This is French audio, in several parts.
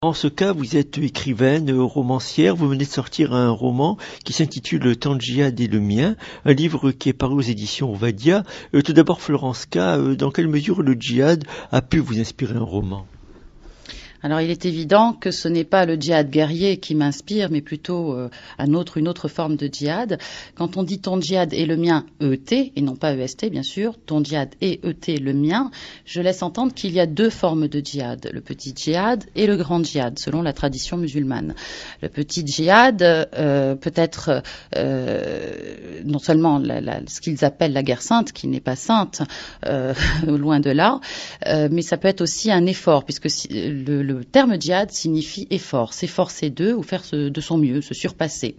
En ce cas, vous êtes écrivaine, romancière, vous venez de sortir un roman qui s'intitule Ton djihad et le mien, un livre qui est paru aux éditions Ovadia. Tout d'abord, Florence K., dans quelle mesure le djihad a pu vous inspirer un roman ? Alors il est évident que ce n'est pas le djihad guerrier qui m'inspire, mais plutôt une autre forme de djihad. Quand on dit ton djihad et le mien, ET, et non pas EST bien sûr, ton djihad et ET, le mien, je laisse entendre qu'il y a deux formes de djihad, le petit djihad et le grand djihad, selon la tradition musulmane. Le petit djihad peut être non seulement ce qu'ils appellent la guerre sainte, qui n'est pas sainte, loin de là, mais ça peut être aussi un effort, puisque le terme djihad signifie effort, s'efforcer d'eux ou faire de son mieux, se surpasser.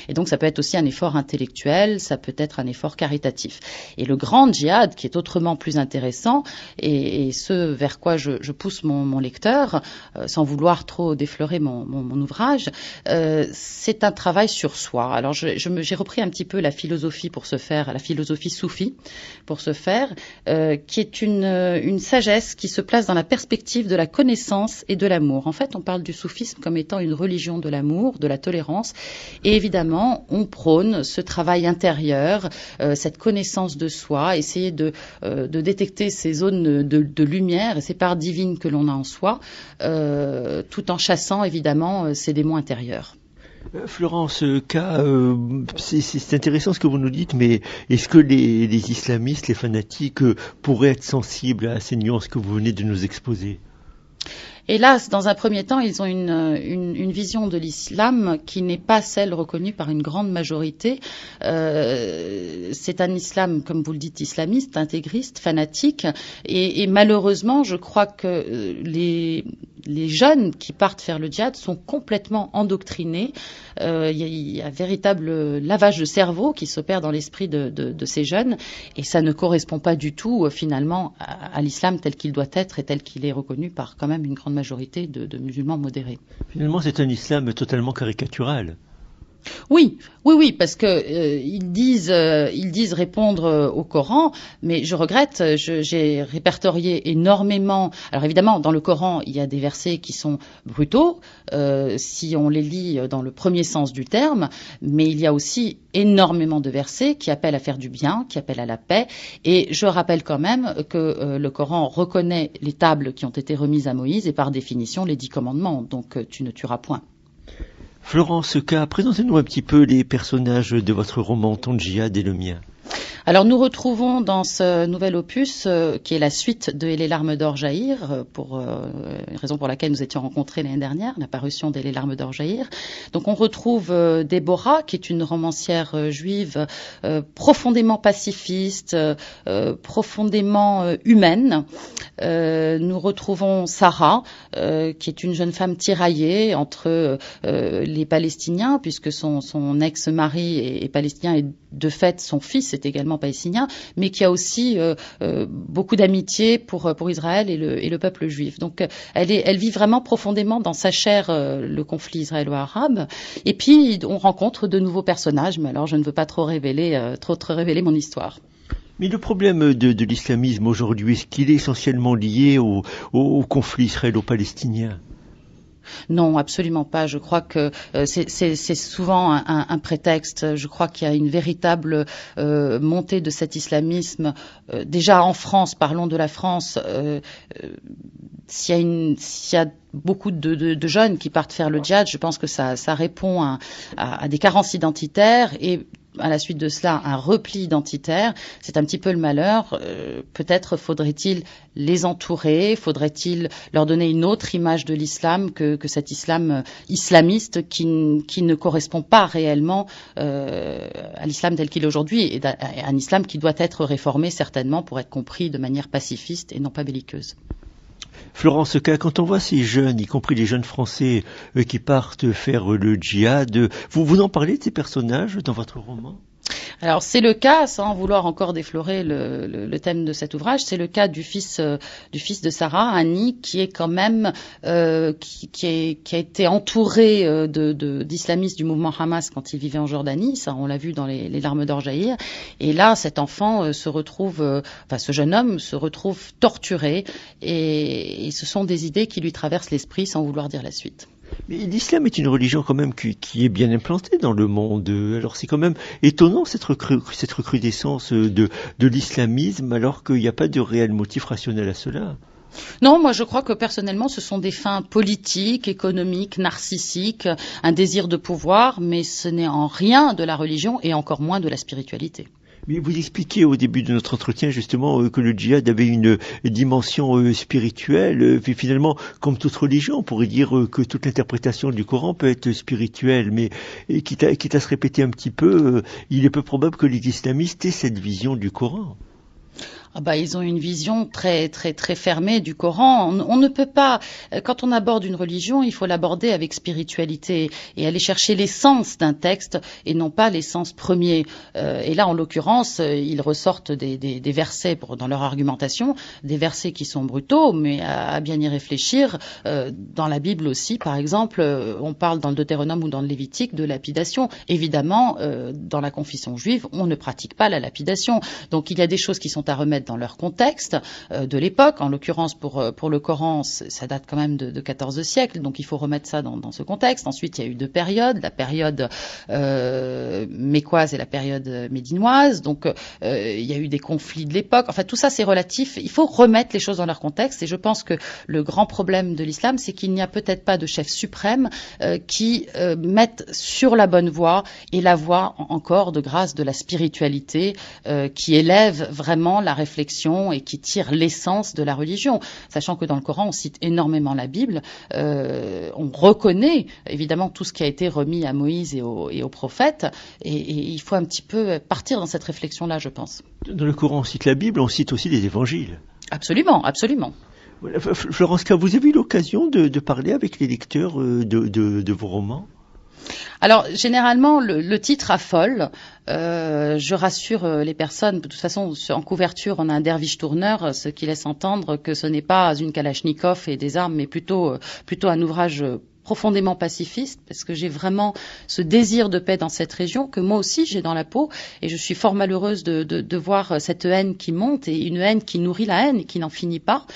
Et donc ça peut être aussi un effort intellectuel, ça peut être un effort caritatif. Et le grand djihad, qui est autrement plus intéressant, et ce vers quoi je pousse mon lecteur, sans vouloir trop déflorer mon ouvrage, c'est un travail sur soi. Alors j'ai repris un petit peu la philosophie pour ce faire, la philosophie soufie pour ce faire, qui est une sagesse qui se place dans la perspective de la connaissance et de l'amour. En fait, on parle du soufisme comme étant une religion de l'amour, de la tolérance, et évidemment, on prône ce travail intérieur, cette connaissance de soi, essayer de détecter ces zones de lumière et ces parts divines que l'on a en soi, tout en chassant évidemment ces démons intérieurs. Florence K., c'est intéressant ce que vous nous dites, mais est-ce que les islamistes, les fanatiques, pourraient être sensibles à ces nuances que vous venez de nous exposer ? Hélas, dans un premier temps, ils ont une vision de l'islam qui n'est pas celle reconnue par une grande majorité. C'est un islam, comme vous le dites, islamiste, intégriste, fanatique. Et malheureusement, je crois que les jeunes qui partent faire le djihad sont complètement endoctrinés. Il y a un véritable lavage de cerveau qui s'opère dans l'esprit de ces jeunes. Et ça ne correspond pas du tout, finalement, à l'islam tel qu'il doit être et tel qu'il est reconnu par quand même une grande majorité de musulmans modérés. Finalement, c'est un islam totalement caricatural. Oui, parce que ils disent répondre au Coran, mais je regrette, j'ai répertorié énormément. Alors évidemment, dans le Coran, il y a des versets qui sont brutaux, si on les lit dans le premier sens du terme, mais il y a aussi énormément de versets qui appellent à faire du bien, qui appellent à la paix. Et je rappelle quand même que le Coran reconnaît les tables qui ont été remises à Moïse et par définition les 10 commandements. Donc tu ne tueras point. Florence K., présentez-nous un petit peu les personnages de votre roman Ton djihad et le mien. Alors nous retrouvons dans ce nouvel opus, qui est la suite de Et les larmes d'or jaillir, pour une raison pour laquelle nous étions rencontrés l'année dernière, la parution d'Et les larmes d'or jaillir. Donc on retrouve Déborah, qui est une romancière juive profondément pacifiste, profondément humaine. Nous retrouvons Sarah, qui est une jeune femme tiraillée entre les Palestiniens, puisque son ex-mari est palestinien et de fait son fils est également palestinien, mais qui a aussi beaucoup d'amitié pour Israël et le peuple juif. Donc elle vit vraiment profondément dans sa chair le conflit israélo-arabe. Et puis on rencontre de nouveaux personnages, mais alors je ne veux pas trop révéler mon histoire. Mais le problème de l'islamisme aujourd'hui, est-ce qu'il est essentiellement lié au conflit israélo-palestinien ? Non, absolument pas. Je crois que c'est souvent un prétexte. Je crois qu'il y a une véritable montée de cet islamisme. Déjà en France, parlons de la France, s'il y a beaucoup de jeunes qui partent faire le djihad, je pense que ça répond à des carences identitaires et à la suite de cela, un repli identitaire. C'est un petit peu le malheur. Peut-être faudrait-il les entourer, faudrait-il leur donner une autre image de l'islam que cet islam islamiste qui ne correspond pas réellement à l'islam tel qu'il est aujourd'hui, et un islam qui doit être réformé certainement pour être compris de manière pacifiste et non pas belliqueuse. Florence K., quand on voit ces jeunes, y compris les jeunes Français qui partent faire le djihad, vous en parlez de ces personnages dans votre roman ? Alors c'est le cas, sans vouloir encore déflorer le thème de cet ouvrage, c'est le cas du fils de Sarah, Hani, qui est quand même qui a été entouré d'islamistes du mouvement Hamas quand il vivait en Jordanie. Ça, on l'a vu dans les larmes d'or jaillir. Et là, cet enfant ce jeune homme se retrouve torturé, et ce sont des idées qui lui traversent l'esprit, sans vouloir dire la suite. Mais l'islam est une religion quand même qui est bien implantée dans le monde. Alors c'est quand même étonnant cette recrudescence de l'islamisme, alors qu'il n'y a pas de réel motif rationnel à cela. Non, moi je crois que personnellement ce sont des fins politiques, économiques, narcissiques, un désir de pouvoir, mais ce n'est en rien de la religion et encore moins de la spiritualité. Mais vous expliquiez au début de notre entretien justement que le djihad avait une dimension spirituelle. Puis finalement, comme toute religion, on pourrait dire que toute l'interprétation du Coran peut être spirituelle. Mais quitte à se répéter un petit peu, il est peu probable que les islamistes aient cette vision du Coran. Ils ont une vision très très très fermée du Coran. On ne peut pas, quand on aborde une religion, il faut l'aborder avec spiritualité et aller chercher l'essence d'un texte et non pas l'essence premier. Et là, en l'occurrence, ils ressortent des versets dans leur argumentation, des versets qui sont brutaux, mais à bien y réfléchir. Dans la Bible aussi, par exemple, on parle dans le Deutéronome ou dans le Lévitique de lapidation. Évidemment, dans la confession juive, on ne pratique pas la lapidation. Donc il y a des choses qui sont à remettre dans leur contexte de l'époque. En l'occurrence, pour le Coran, ça date quand même de 14e siècle, donc il faut remettre ça dans ce contexte. Ensuite, il y a eu deux périodes, la période mécoise et la période médinoise. Donc, il y a eu des conflits de l'époque. Enfin, tout ça, c'est relatif. Il faut remettre les choses dans leur contexte. Et je pense que le grand problème de l'islam, c'est qu'il n'y a peut-être pas de chef suprême qui mette sur la bonne voie et la voie encore de grâce de la spiritualité qui élève vraiment la réflexion et qui tire l'essence de la religion. Sachant que dans le Coran, on cite énormément la Bible, on reconnaît évidemment tout ce qui a été remis à Moïse et aux prophètes, et il faut un petit peu partir dans cette réflexion-là, je pense. Dans le Coran, on cite la Bible, on cite aussi les évangiles. Absolument, absolument. Florence K, vous avez eu l'occasion de parler avec les lecteurs de vos romans ? Alors, généralement, le titre affole. Je rassure les personnes. De toute façon, en couverture, on a un derviche tourneur, ce qui laisse entendre que ce n'est pas une kalachnikov et des armes, mais plutôt un ouvrage profondément pacifiste, parce que j'ai vraiment ce désir de paix dans cette région que moi aussi j'ai dans la peau, et je suis fort malheureuse de voir cette haine qui monte, et une haine qui nourrit la haine et qui n'en finit pas.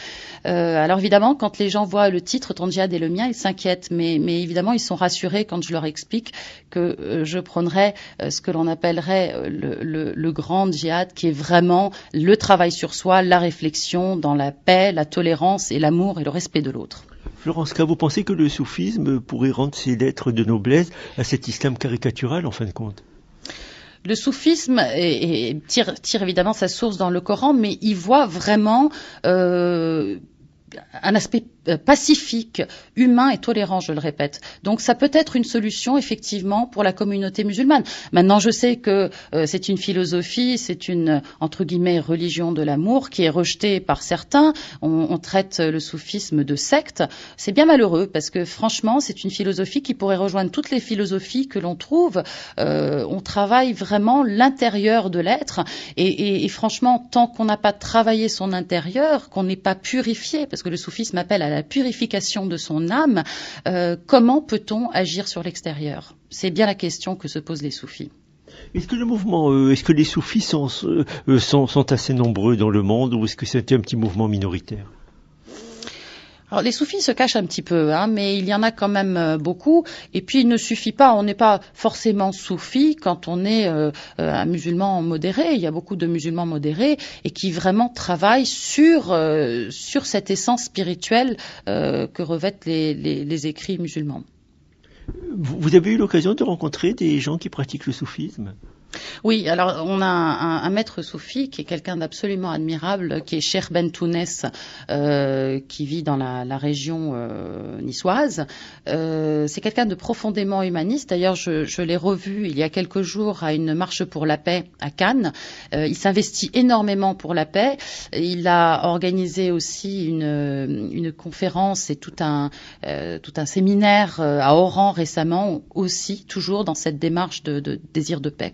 Alors évidemment, quand les gens voient le titre Ton djihad est le mien, ils s'inquiètent, mais évidemment ils sont rassurés quand je leur explique que je prendrai ce que l'on appellerait le grand djihad, qui est vraiment le travail sur soi, la réflexion dans la paix, la tolérance et l'amour et le respect de l'autre. Florence K, vous pensez que le soufisme pourrait rendre ses lettres de noblesse à cet islam caricatural en fin de compte ? Le soufisme tire évidemment sa source dans le Coran, mais il voit vraiment un aspect pacifique, humain et tolérant, je le répète. Donc ça peut être une solution effectivement pour la communauté musulmane. Maintenant, je sais que c'est une philosophie, c'est une entre guillemets religion de l'amour qui est rejetée par certains. On traite le soufisme de secte. C'est bien malheureux parce que franchement, c'est une philosophie qui pourrait rejoindre toutes les philosophies que l'on trouve. On travaille vraiment l'intérieur de l'être et franchement, tant qu'on n'a pas travaillé son intérieur, qu'on n'est pas purifié, parce que le soufisme appelle à la purification de son âme, comment peut-on agir sur l'extérieur ? C'est bien la question que se posent les soufis. Est-ce que les soufis sont assez nombreux dans le monde, ou est-ce que c'est un petit mouvement minoritaire ? Alors, les soufis se cachent un petit peu, mais il y en a quand même beaucoup. Et puis, il ne suffit pas, on n'est pas forcément soufi quand on est un musulman modéré. Il y a beaucoup de musulmans modérés et qui vraiment travaillent sur cette essence spirituelle que revêtent les écrits musulmans. Vous avez eu l'occasion de rencontrer des gens qui pratiquent le soufisme ? Oui, alors on a un maître soufi qui est quelqu'un d'absolument admirable, qui est Cheikh Ben Tounès, qui vit dans la région niçoise. C'est quelqu'un de profondément humaniste. D'ailleurs, je l'ai revu il y a quelques jours à une marche pour la paix à Cannes. Il s'investit énormément pour la paix. Il a organisé aussi une conférence et tout un séminaire à Oran récemment, aussi toujours dans cette démarche de désir de paix.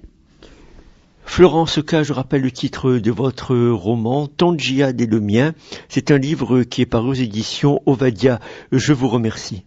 Florence K, je rappelle le titre de votre roman, Ton djihad et le mien. C'est un livre qui est paru aux éditions Ovadia. Je vous remercie.